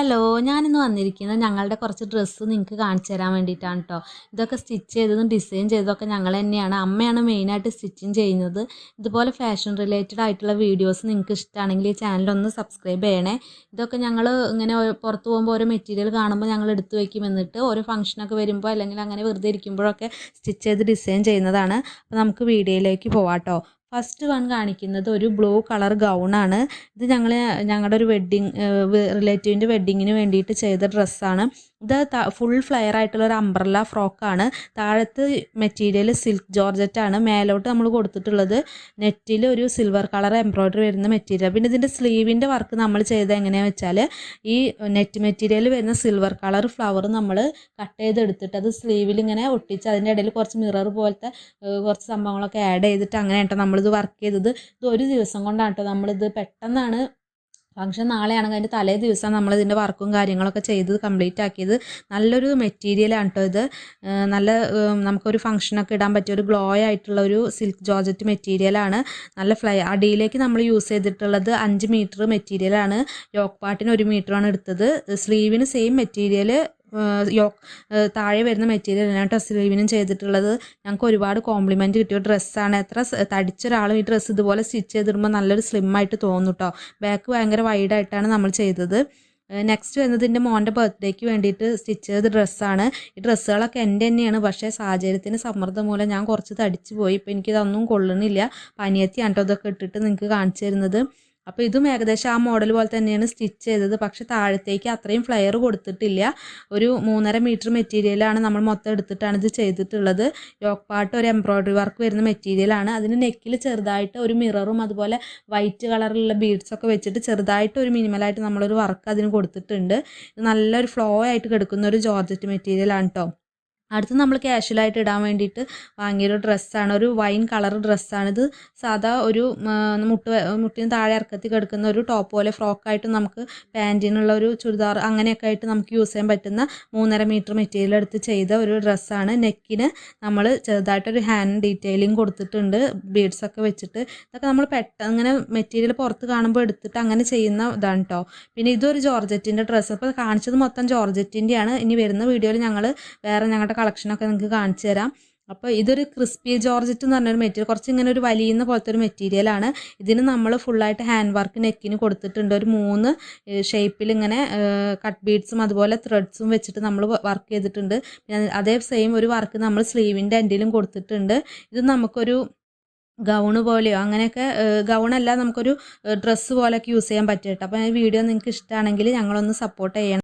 Hello, ഞാനിന്ന് വന്നിരിക്കുന്നത് ഞങ്ങളുടെ കുറച്ച് ഡ്രസ്സ് നിങ്ങൾക്ക് കാണിച്ചു തരാൻ വേണ്ടിയിട്ടാണ് കേട്ടോ. ഇതൊക്കെ സ്റ്റിച്ച് ചെയ്തതും ഡിസൈൻ ചെയ്തതൊക്കെ ഞങ്ങൾ തന്നെയാണ്. അമ്മയാണ് മെയിനായിട്ട് സ്റ്റിച്ചിങ് ചെയ്യുന്നത്. ഇതുപോലെ ഫാഷൻ റിലേറ്റഡ് ആയിട്ടുള്ള വീഡിയോസ് നിങ്ങൾക്ക് ഇഷ്ടമാണെങ്കിൽ ഈ ചാനലൊന്ന് സബ്സ്ക്രൈബ് ചെയ്യണേ. ഇതൊക്കെ ഞങ്ങൾ ഇങ്ങനെ പുറത്ത് പോകുമ്പോൾ ഓരോ മെറ്റീരിയൽ കാണുമ്പോൾ ഞങ്ങൾ എടുത്തു വയ്ക്കും. എന്നിട്ട് ഓരോ ഫംഗ്ഷനൊക്കെ വരുമ്പോൾ അല്ലെങ്കിൽ അങ്ങനെ വെറുതെ ഇരിക്കുമ്പോഴൊക്കെ സ്റ്റിച്ച് ചെയ്ത് ഡിസൈൻ ചെയ്യുന്നതാണ്. അപ്പോൾ നമുക്ക് വീഡിയോയിലേക്ക് പോവാം കേട്ടോ. ഫസ്റ്റ് വൺ കാണിക്കുന്നത് ഒരു ബ്ലൂ കളർ ഗൗണാണ്. ഇത് ഞങ്ങളുടെ ഒരു റിലേറ്റീവിൻ്റെ വെഡ്ഡിങ്ങിന് വേണ്ടിയിട്ട് ചെയ്ത ഡ്രസ്സാണ്. ഇത് ഫുൾ ഫ്ലെയർ ആയിട്ടുള്ള ഒരു അംബ്രല്ല ഫ്രോക്കാണ്. താഴത്ത് മെറ്റീരിയൽ സിൽക്ക് ജോർജറ്റാണ്. മേലോട്ട് നമ്മൾ കൊടുത്തിട്ടുള്ളത് നെറ്റിൽ ഒരു സിൽവർ കളർ എംബ്രോയ്ഡറി വരുന്ന മെറ്റീരിയൽ. പിന്നെ ഇതിൻ്റെ സ്ലീവിൻ്റെ വർക്ക് നമ്മൾ ചെയ്തത് എങ്ങനെയാണെന്ന് വെച്ചാൽ ഈ നെറ്റ് മെറ്റീരിയൽ വരുന്ന സിൽവർ കളർ ഫ്ലവർ നമ്മൾ കട്ട് ചെയ്തെടുത്തിട്ട് അത് സ്ലീവിൽ ഇങ്ങനെ ഒട്ടിച്ച് അതിൻ്റെ ഇടയിൽ കുറച്ച് മിറർ പോലത്തെ കുറച്ച് സംഭവങ്ങളൊക്കെ ആഡ് ചെയ്തിട്ട് അങ്ങനെ കേട്ടോ നമ്മളിത് വർക്ക് ചെയ്തത്. ഇത് ഒരു ദിവസം കൊണ്ടാണ് കേട്ടോ നമ്മളിത് പെട്ടെന്നാണ് ഫംഗ്ഷൻ നാളെയാണെങ്കിൽ അതിൻ്റെ തലേ ദിവസം നമ്മളിതിൻ്റെ വർക്കും കാര്യങ്ങളൊക്കെ ചെയ്ത് കംപ്ലീറ്റ് ആക്കിയത്. നല്ലൊരു മെറ്റീരിയലാണ് കേട്ടോ ഇത്. നല്ല നമുക്കൊരു ഫംഗ്ഷനൊക്കെ ഇടാൻ പറ്റിയ ഒരു ഗ്ലോ ആയിട്ടുള്ള ഒരു സിൽക്ക് ജോർജറ്റ് മെറ്റീരിയലാണ്. നല്ല അടിയിലേക്ക് നമ്മൾ യൂസ് ചെയ്തിട്ടുള്ളത് 5 മീറ്റർ മെറ്റീരിയലാണ്. യോക്ക് പാർട്ടിന് 1 മീറ്ററാണ് എടുത്തത്. സ്ലീവിന് സെയിം മെറ്റീരിയൽ താഴെ വരുന്ന മെറ്റീരിയൽ കേട്ടോ സ്ലീവിനും ചെയ്തിട്ടുള്ളത്. ഞങ്ങൾക്ക് ഒരുപാട് കോംപ്ലിമെൻറ്റ് കിട്ടിയ ഡ്രസ്സാണ്. എത്ര തടിച്ചൊരാളും ഈ ഡ്രസ്സ് ഇതുപോലെ സ്റ്റിച്ച് ചെയ്തിടുമ്പോൾ നല്ലൊരു സ്ലിമ്മായിട്ട് തോന്നും കേട്ടോ. ബാക്ക് ഭയങ്കര വൈഡായിട്ടാണ് നമ്മൾ ചെയ്തത്. നെക്സ്റ്റ് വരുന്നത് എൻ്റെ മോൻ്റെ ബർത്ത്ഡേക്ക് വേണ്ടിയിട്ട് സ്റ്റിച്ച് ചെയ്ത ഡ്രസ്സാണ്. ഈ ഡ്രസ്സുകളൊക്കെ എൻ്റെ തന്നെയാണ്. പക്ഷേ സാഹചര്യത്തിന് സമ്മർദ്ദം മൂലം ഞാൻ കുറച്ച് തടിച്ച് പോയി. ഇപ്പോൾ എനിക്കിതൊന്നും കൊള്ളണില്ല. പനിയത്തിയാണ് കേട്ടോ ഇതൊക്കെ ഇട്ടിട്ട് നിങ്ങൾക്ക് കാണിച്ചു തരുന്നത്. അപ്പോൾ ഇതും ഏകദേശം ആ മോഡൽ പോലെ തന്നെയാണ് സ്റ്റിച്ച് ചെയ്തത്. പക്ഷേ താഴത്തേക്ക് അത്രയും ഫ്ലെയർ കൊടുത്തിട്ടില്ല. ഒരു 3.5 മീറ്റർ മെറ്റീരിയലാണ് നമ്മൾ മൊത്തം എടുത്തിട്ടാണ് ഇത് ചെയ്തിട്ടുള്ളത്. യോക്ക് പാർട്ട് ഒരു എംബ്രോയ്ഡറി വർക്ക് വരുന്ന മെറ്റീരിയലാണ്. അതിന് നെക്കിൽ ചെറുതായിട്ട് ഒരു മിററും അതുപോലെ വൈറ്റ് കളറിലുള്ള ബീഡ്സൊക്കെ വെച്ചിട്ട് ചെറുതായിട്ട് ഒരു മിനിമലായിട്ട് നമ്മളൊരു വർക്ക് അതിന് കൊടുത്തിട്ടുണ്ട്. ഇത് നല്ലൊരു ഫ്ലോ ആയിട്ട് കിടക്കുന്ന ഒരു ജോർജറ്റ് മെറ്റീരിയലാണ് കേട്ടോ. അടുത്ത് നമ്മൾ ക്യാഷ്വലായിട്ട് ഇടാൻ വേണ്ടിയിട്ട് വാങ്ങിയൊരു ഡ്രസ്സാണ്. ഒരു വൈൻ കളർ ഡ്രസ്സാണിത്. സാധാ ഒരു മുട്ടിന് താഴെ ഇറക്കത്തിൽ കിടക്കുന്ന ഒരു ടോപ്പ് പോലെ ഫ്രോക്കായിട്ട് നമുക്ക് പാൻറ്റിനുള്ള ഒരു ചുരിദാർ അങ്ങനെയൊക്കെ ആയിട്ട് നമുക്ക് യൂസ് ചെയ്യാൻ പറ്റുന്ന 3.5 മീറ്റർ മെറ്റീരിയൽ എടുത്ത് ചെയ്ത ഒരു ഡ്രസ്സാണ്. നെക്കിന് നമ്മൾ ചെറുതായിട്ടൊരു ഹാൻഡ് ഡീറ്റെയിലിംഗ് കൊടുത്തിട്ടുണ്ട് ബീഡ്സൊക്കെ വെച്ചിട്ട്. ഇതൊക്കെ നമ്മൾ പെട്ടെന്ന് അങ്ങനെ മെറ്റീരിയൽ പുറത്ത് കാണുമ്പോൾ എടുത്തിട്ട് അങ്ങനെ ചെയ്യുന്ന ഇതാണ് കേട്ടോ. പിന്നെ ഇതൊരു ജോർജറ്റിൻ്റെ ഡ്രസ്സ്. അപ്പോൾ കാണിച്ചത് മൊത്തം ജോർജറ്റിൻ്റെയാണ്. ഇനി വരുന്ന വീഡിയോയിൽ ഞങ്ങൾ വേറെ ഞങ്ങളുടെ കളക്ഷനൊക്കെ നിങ്ങൾക്ക് കാണിച്ചു തരാം. അപ്പോൾ ഇതൊരു ക്രിസ്പി ജോർജറ്റ് എന്ന് പറഞ്ഞൊരു മെറ്റീരിയൽ, കുറച്ച് ഇങ്ങനെ ഒരു വലിയുന്ന പോലത്തെ ഒരു മെറ്റീരിയലാണ്. ഇതിന് നമ്മൾ ഫുള്ളായിട്ട് ഹാൻഡ് വർക്ക് നെക്കിന് കൊടുത്തിട്ടുണ്ട്. ഒരു 3 ഷേപ്പിൽ ഇങ്ങനെ കട്ട് ബീഡ്സും അതുപോലെ ത്രെഡ്സും വെച്ചിട്ട് നമ്മൾ വർക്ക് ചെയ്തിട്ടുണ്ട്. അതേ സെയിം ഒരു വർക്ക് നമ്മൾ സ്ലീവിൻ്റെ എൻഡിലും കൊടുത്തിട്ടുണ്ട്. ഇത് നമുക്കൊരു ഗൗണ് പോലെയോ അങ്ങനെയൊക്കെ ഗൗണല്ല നമുക്കൊരു ഡ്രസ്സ് പോലെയൊക്കെ യൂസ് ചെയ്യാൻ പറ്റും കേട്ടോ. അപ്പോൾ ഈ വീഡിയോ നിങ്ങൾക്ക് ഇഷ്ടമാണെങ്കിൽ ഞങ്ങളൊന്ന് സപ്പോർട്ട് ചെയ്യണം.